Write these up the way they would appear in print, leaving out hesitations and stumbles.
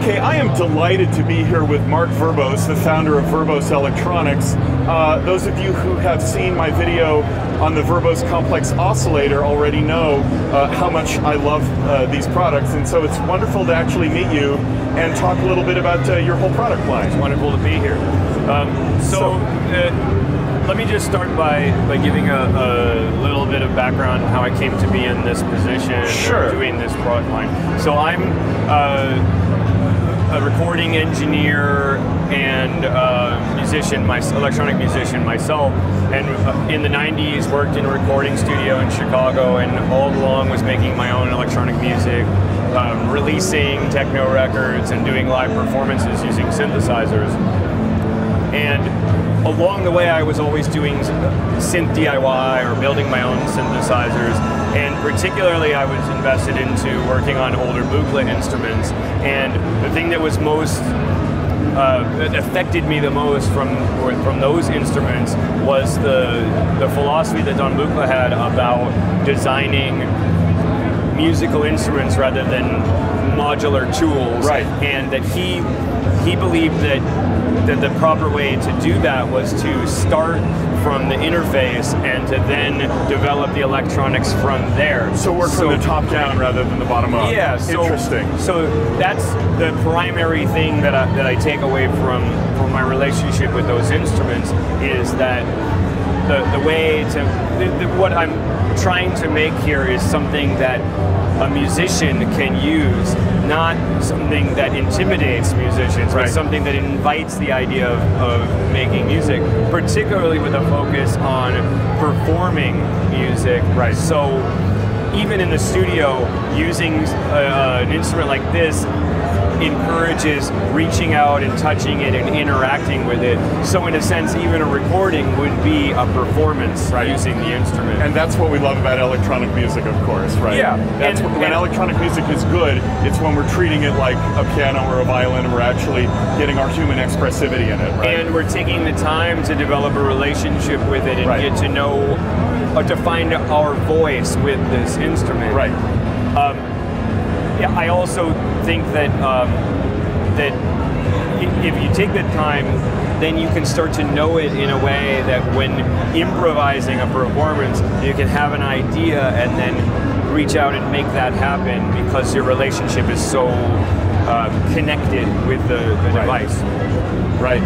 Okay, I am delighted to be here with Mark Verbos, the founder of Verbos Electronics. Those of you who have seen my video on the Verbos Complex Oscillator already know how much I love these products, and so it's wonderful to actually meet you and talk a little bit about your whole product line. It's wonderful to be here. Let me just start by giving a little bit of background on how I came to be in this position, sure, doing this product line. So I'm a recording engineer and electronic musician myself, and in the 90s worked in a recording studio in Chicago, and all along was making my own electronic music, releasing techno records and doing live performances using synthesizers. And along the way I was always doing synth DIY or building my own synthesizers, and particularly I was invested into working on older Buchla instruments. And the thing that was most that affected me the most from those instruments was the philosophy that Don Buchla had about designing musical instruments rather than modular tools. Right. And that he believed that the proper way to do that was to start from the interface and to then develop the electronics from there. So work from the top down rather than the bottom up. Yeah. Interesting. So that's the primary thing that I take away from my relationship with those instruments, is that the way to what I'm trying to make here is something that a musician can use, not something that intimidates musicians, right, but something that invites the idea of making music, particularly with a focus on performing music. Right. So even in the studio, using an instrument like this encourages reaching out and touching it and interacting with it. So in a sense, even a recording would be a performance, right, using the instrument. And that's what we love about electronic music, of course, right? Yeah. That's when electronic music is good, it's when we're treating it like a piano or a violin, and we're actually getting our human expressivity in it, right? And we're taking the time to develop a relationship with it and right, get to know, or to find our voice with this instrument. Right. Yeah, I also think that that if you take the time, then you can start to know it in a way that when improvising a performance, you can have an idea and then reach out and make that happen, because your relationship is so connected with the device. Right.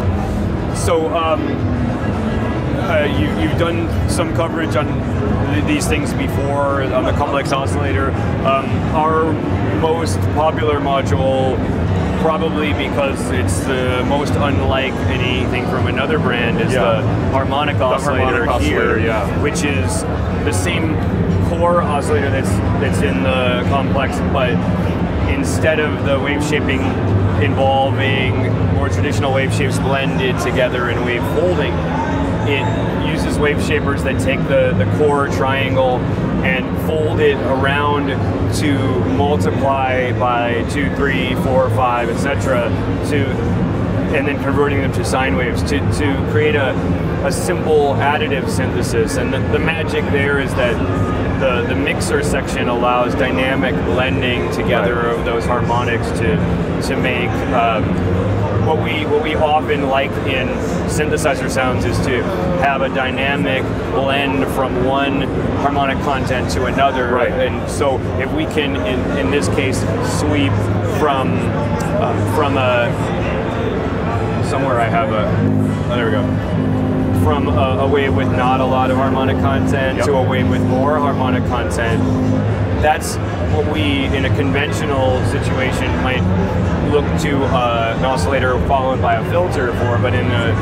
So you've done some coverage on these things before on the Complex Oscillator. Our most popular module, probably because it's the most unlike anything from another brand, is the Harmonic Oscillator here, which is the same core oscillator that's in the Complex, but instead of the wave shaping involving more traditional wave shapes blended together in wave folding, it uses wave shapers that take the core triangle and fold it around to multiply by 2, 3, 4, 5, etc. and then converting them to sine waves to create a simple additive synthesis. And the magic there is that the mixer section allows dynamic blending together of those harmonics to make what we often like in synthesizer sounds is to have a dynamic blend from one harmonic content to another. Right. And so if we can, in this case, sweep from a, somewhere I have a, there we go, from a wave with not a lot of harmonic content to a wave with more harmonic content, that's what we, in a conventional situation, might look to an oscillator followed by a filter for, but in the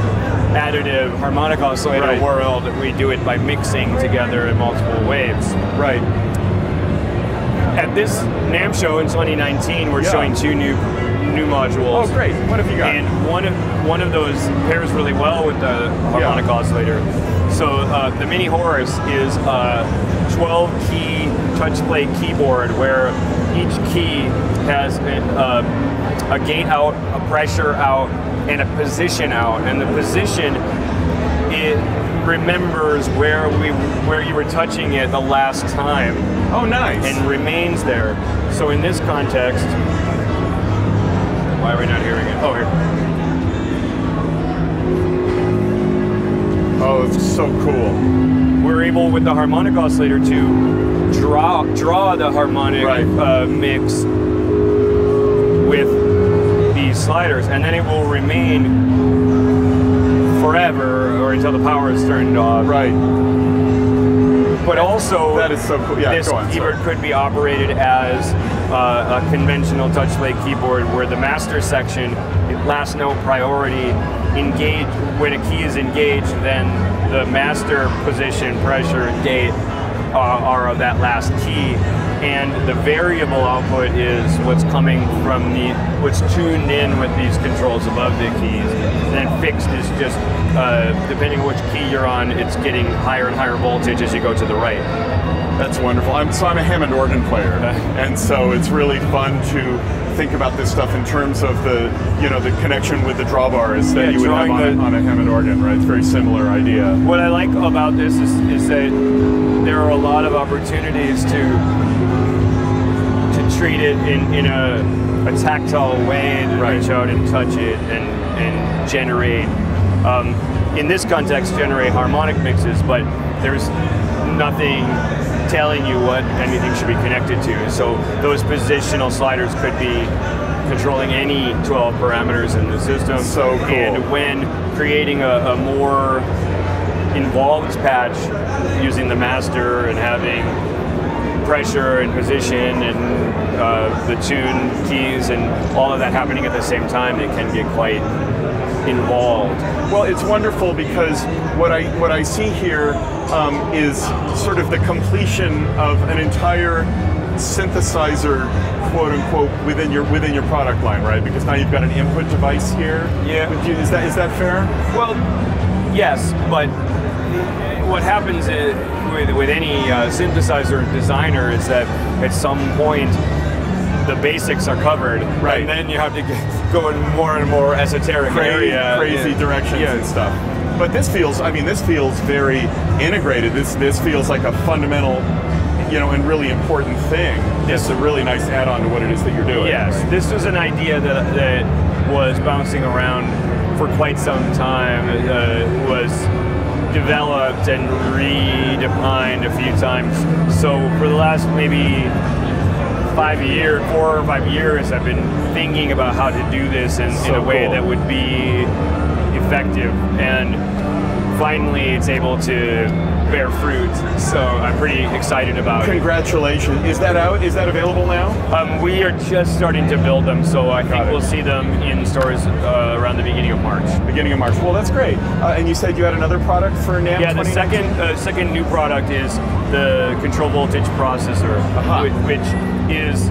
additive harmonic oscillator world, we do it by mixing together multiple waves. Right. At this NAMM show in 2019, we're showing two new modules. Oh, great! What have you got? And one of those pairs really well with the harmonic oscillator. So the Mini Horus is a 12-key touch play keyboard where each key has a gate out, a pressure out, and a position out. And the position, it remembers where you were touching it the last time. Oh, nice. And remains there. So in this context, Why are we not hearing it? Oh, here. Oh, it's so cool. We're able with the harmonic oscillator to draw the harmonic mix with these sliders, and then it will remain forever or until the power is turned off. Right. But also, that is so cool. Yeah, this keyboard could be operated as a conventional touch-play keyboard where the master section, last note priority, engage. When a key is engaged, then the master position, pressure, and gate are of that last key, and the variable output is what's coming from what's tuned in with these controls above the keys. And then fixed is just depending on which key you're on, it's getting higher and higher voltage as you go to the right. That's wonderful. So I'm a Hammond organ player, and so it's really fun to think about this stuff in terms of the the connection with the drawbars that you would have on a Hammond organ, right? It's a very similar idea. What I like about this is that there are a lot of opportunities to treat it in a tactile way, to reach out and touch it and generate, in this context, generate harmonic mixes, but there's nothing telling you what anything should be connected to. So those positional sliders could be controlling any 12 parameters in the system. So cool. And when creating a more involved patch using the master and having pressure and position and the tune keys and all of that happening at the same time, it can get quite involved. Well, it's wonderful because what I see here is sort of the completion of an entire synthesizer, quote unquote, within your product line, right? Because now you've got an input device here. Yeah. Is that fair? Well, yes, but what happens with any synthesizer designer is that at some point the basics are covered, right? And then you have to go in more and more esoteric crazy directions and stuff. But this feels very integrated. This feels like a fundamental, and really important thing. It's a really nice add-on to what it is that you're doing. Yes, this was an idea that was bouncing around for quite some time. It was developed and redefined a few times. So for the last maybe 4 or 5 years, I've been thinking about how to do this in a way that would be effective, and finally it's able to bear fruit. So I'm pretty excited about it. Congratulations. Is that out? Is that available now? We are just starting to build them, so I think we'll see them in stores around the beginning of March. Beginning of March. Well, that's great. And you said you had another product for NAMM? Yeah, the second new product is the control voltage processor, which is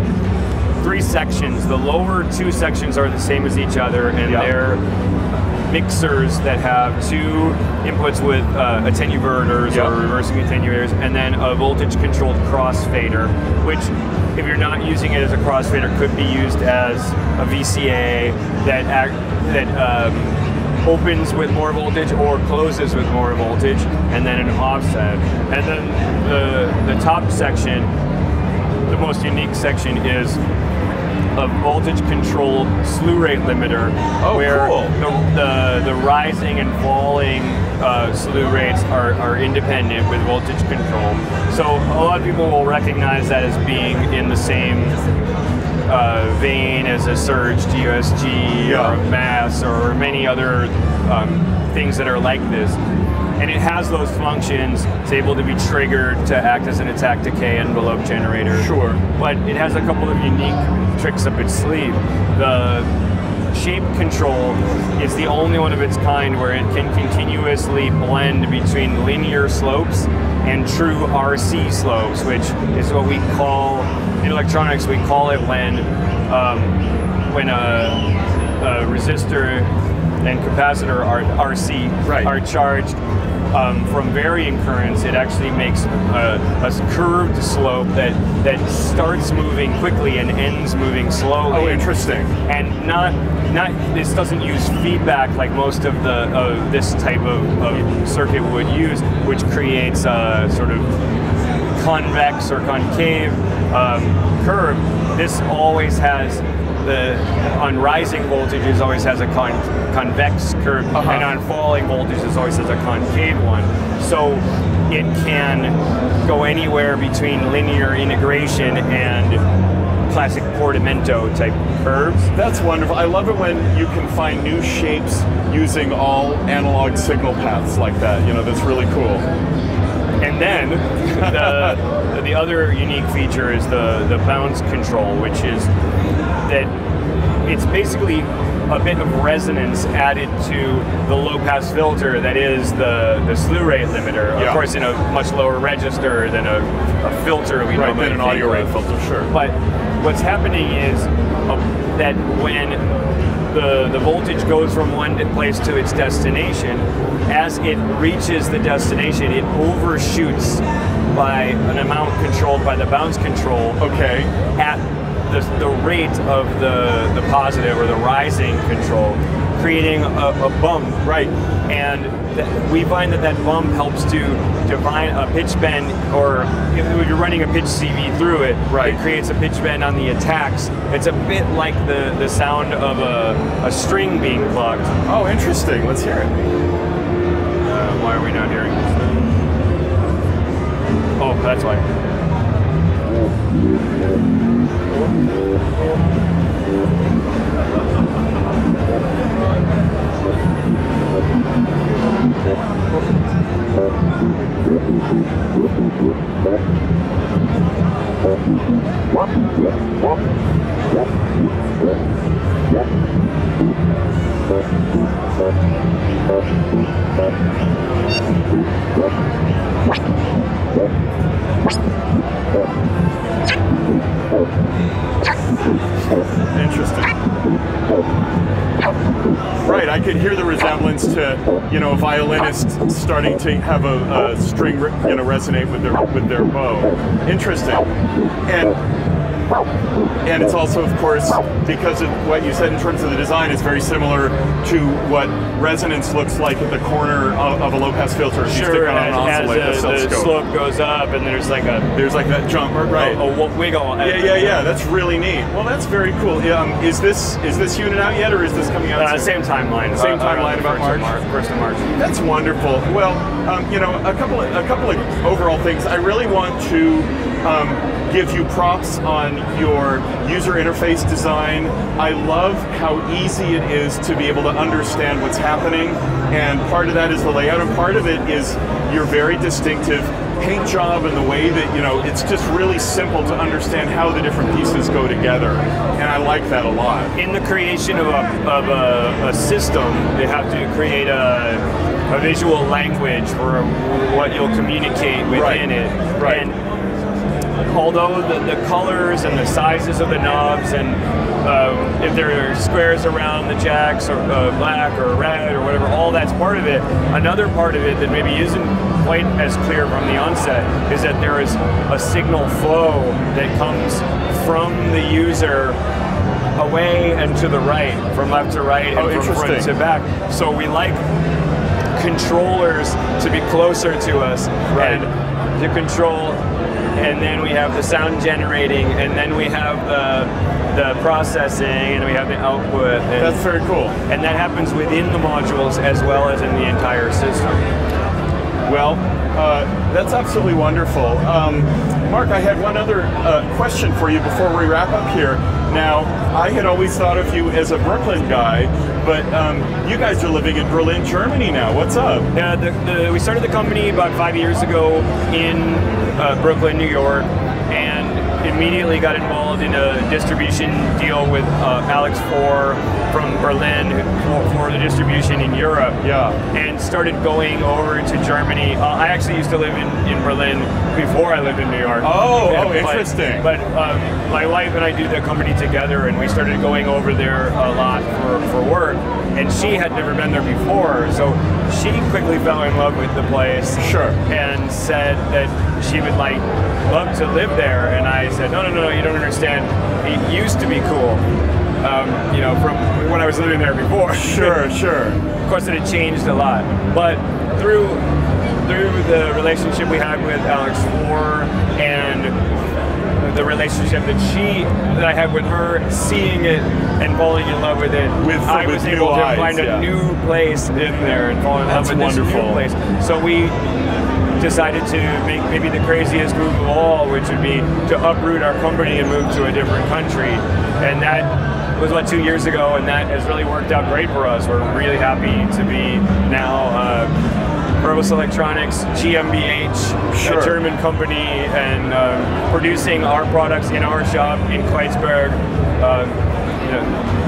3 sections. The lower 2 sections are the same as each other, and they're mixers that have 2 inputs with attenuverters or reversing attenuators, and then a voltage-controlled crossfader, which, if you're not using it as a crossfader, could be used as a VCA that opens with more voltage or closes with more voltage, and then an offset. And then the top section, the most unique section, is a voltage-controlled slew rate limiter, where the rising and falling slew rates are independent with voltage control. So a lot of people will recognize that as being in the same vein as a surge GUSG or a mass or many other things that are like this. And it has those functions. It's able to be triggered to act as an attack decay envelope generator. Sure. But it has a couple of unique tricks up its sleeve. The shape control is the only one of its kind where it can continuously blend between linear slopes and true RC slopes, which is what we call, in electronics, we call it when a resistor and capacitor RC are charged from varying currents. It actually makes a curved slope that starts moving quickly and ends moving slowly. Oh, interesting. And this doesn't use feedback like most of this type of circuit would use, which creates a sort of convex or concave curve. This always has on rising voltages always has a convex curve, and on falling voltages always has a concave one. So it can go anywhere between linear integration and classic portamento type curves. That's wonderful. I love it when you can find new shapes using all analog signal paths like that. You know, that's really cool. And then the other unique feature is the bounce control, which is that it's basically a bit of resonance added to the low-pass filter that is the slew rate limiter. Of course, in a much lower register than a filter we normally than an audio rate filter, sure. But what's happening is that when the voltage goes from one place to its destination, as it reaches the destination, it overshoots by an amount controlled by the bounce control. Okay. At the rate of the positive or the rising control, creating a bump. Right. And we find that bump helps to define a pitch bend, or if you're running a pitch CV through it, it creates a pitch bend on the attacks. It's a bit like the sound of a string being plucked. Oh, interesting. Let's hear it. Why are we not hearing this? Oh, that's why. Interesting. Right, I could hear the resemblance to, you know, a violinist starting to have a string, you know, resonate with their bow. Interesting. And it's also, of course, because of what you said in terms of the design, is very similar to what resonance looks like at the corner of a low-pass filter. If you stick on an oscillator, as the slope goes up, and there's like that jump, right? A wiggle. Yeah. That's really neat. Well, that's very cool. Is this unit out yet, or is this coming out soon? Same timeline. Same timeline, about March. 1st of March. That's wonderful. Well, you know, a couple of overall things. I really want to give you props on your user interface design. I love how easy it is to be able to understand what's happening, and part of that is the layout, and part of it is your very distinctive paint job and the way that, you know, it's just really simple to understand how the different pieces go together, and I like that a lot. In the creation of a system, they have to create a visual language for what you'll communicate within it. Right. And although the colors and the sizes of the knobs, and if there are squares around the jacks, or black or red or whatever, all that's part of it. Another part of it that maybe isn't quite as clear from the onset is that there is a signal flow that comes from the user away and to the right, from left to right, and from front to back. So we like controllers to be closer to us, and to control. And then we have the sound generating, and then we have the processing, and we have the output. That's very cool. And that happens within the modules as well as in the entire system. Well, that's absolutely wonderful. Mark, I had one other question for you before we wrap up here. Now, I had always thought of you as a Brooklyn guy, but you guys are living in Berlin, Germany now. What's up? We started the company about 5 years ago in Brooklyn, New York, and immediately got involved in a distribution deal with Alex from Berlin for the distribution in Europe. Yeah. And started going over to Germany. I actually used to live in Berlin before I lived in New York. Interesting. But my wife and I do the company together, and we started going over there a lot for work. And she had never been there before, so she quickly fell in love with the place. Sure. And said that she would love to live there. And I said, no, you don't understand. It used to be cool. You know, from when I was living there before. Sure. Of course, it had changed a lot. But through the relationship we had with Alex and the relationship that I had with her, seeing it and falling in love with it. I was able to find a new place in there and fall in love with this new place. So we decided to make maybe the craziest move of all, which would be to uproot our company and move to a different country. And that was about 2 years ago, and that has really worked out great for us. We're really happy to be now Verbos Electronics, GmbH, a German company, and producing our products in our shop in Kreuzberg.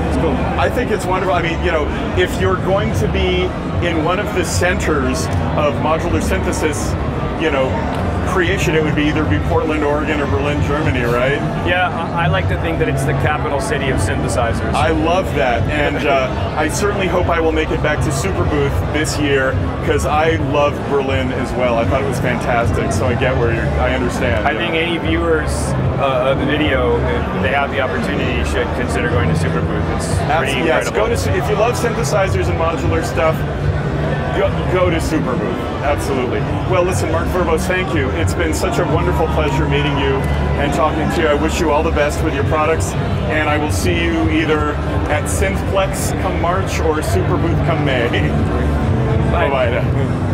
It's cool. I think it's wonderful. I mean, if you're going to be in one of the centers of modular synthesis, creation, it would either be Portland, Oregon, or Berlin, Germany, right? Yeah, I like to think that it's the capital city of synthesizers. I love that, and I certainly hope I will make it back to Superbooth this year, because I love Berlin as well. I thought it was fantastic, so I get where I understand. I think any viewers of the video, if they have the opportunity, should consider going to Superbooth. It's pretty incredible. Yes, if you love synthesizers and modular stuff, go to Superbooth. Absolutely. Well, listen, Mark Verbos, thank you. It's been such a wonderful pleasure meeting you and talking to you. I wish you all the best with your products, and I will see you either at Synthplex come March or Superbooth come May. Bye-bye.